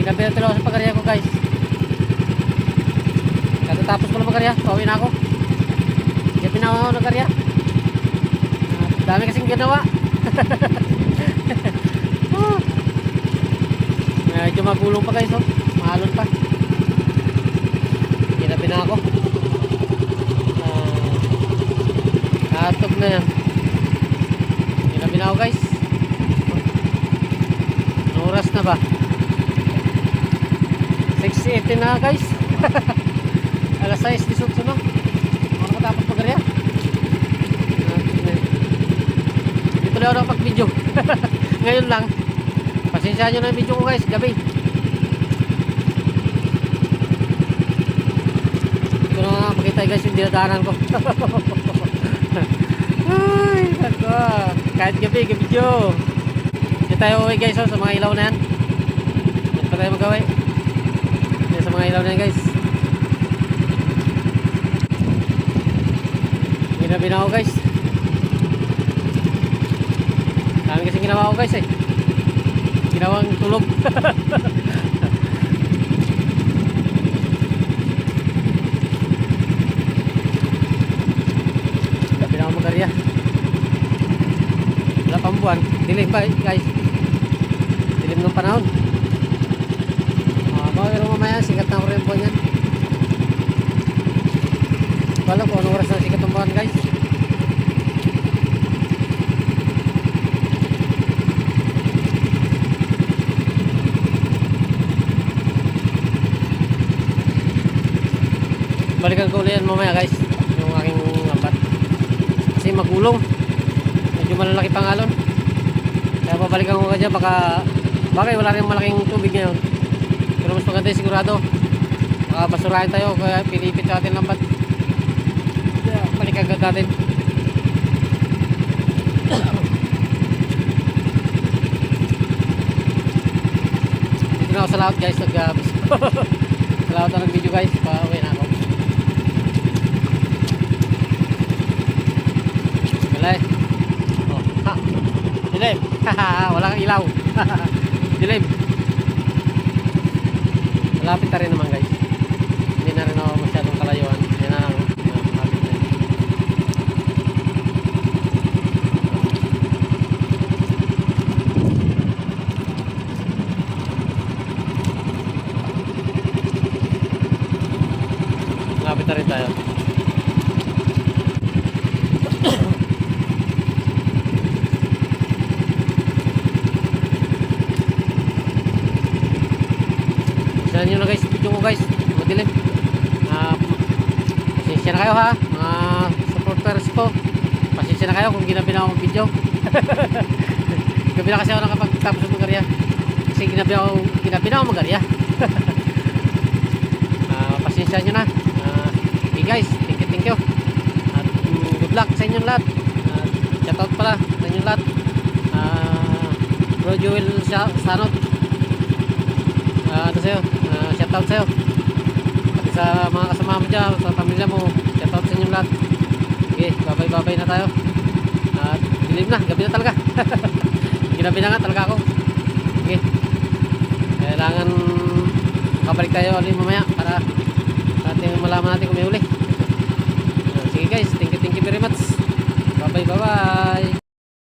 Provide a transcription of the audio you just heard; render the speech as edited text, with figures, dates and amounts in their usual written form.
Ginabi na talaga sa pagarya ko guys. Katatapos ko na pagarya, pauwi na ako. Gabi na ako nagarya. Dami kasing ginawa. Medyo magulong pa guys, oh. Mahalon pa. Ginabi na ako. Atog na yan. Ginabi na ako guys. Anong oras na ba? 6:18 na guys. Alas 6:18 na. Ako matapos pagarya. Dito na ako nakapag-video. Ngayon lang. Pasensyahan nyo na yung video ko guys, gabi. Hindi ko na makita guys yung dinadaanan ko. Ay, nako. Kahit gabi, video. Hindi tayo uwi guys, oh, sa mga ilaw na yan. Hindi pa tayo mag-uwi. Hindi sa mga ilaw na yan guys. Ginabi na ako guys. Dami kasi ginawa ko guys eh. Ginawang tulog. Gabi na ako magarya. Wala pang buwan. Dilim pa guys. Dilim ng panahon. Pero mamaya sikat na ako rin buwan yan. Wala ko anong oras na sikat ng buwan guys. Balikan ko ulit yan mamaya guys, yung aking lambat kasi magulong, medyo malalaki pangalon, kaya babalikan ko kanya. Baka wala rin malaking tubig ngayon, pero mas maganda sigurado, baka basurahin tayo, kaya pilipit sa ating lambat. Balikan agad natin. Dito na ako sa laot guys, sa laot na ng video guys, pauwi na ako. Oh, ha. Dilim. Wala kang ilaw. Dilim. Malapit na rin naman guys. Hindi na rin ako masyadong kalayuan. Yan na lang. Malapit na. Malapit na rin tayo. Saan nyo na guys, video ko guys, madilim. Pasensya na kayo ha, mga supporters ko. Pasensya na kayo kung ginabi na akong video. Gabi na kasi ako nakapagtapos ng magarya. Kasi ginabi na ako magarya. Pasensya nyo na. Okay guys, thank you. At good luck sa inyong lahat. Shoutout pala sa inyong lahat. Bro Joel Sanot. Ano sa'yo? Shoutout sa'yo. Pati sa mga kasama mo dyan, sa pamilya mo, shoutout sa inyong lahat. Okay, babay na tayo. At dilim na, gabi na talaga. Ginabi na nga talaga ako. Okay, kailangan makabalik tayo ulit mamaya para natin malaman natin kung may uli.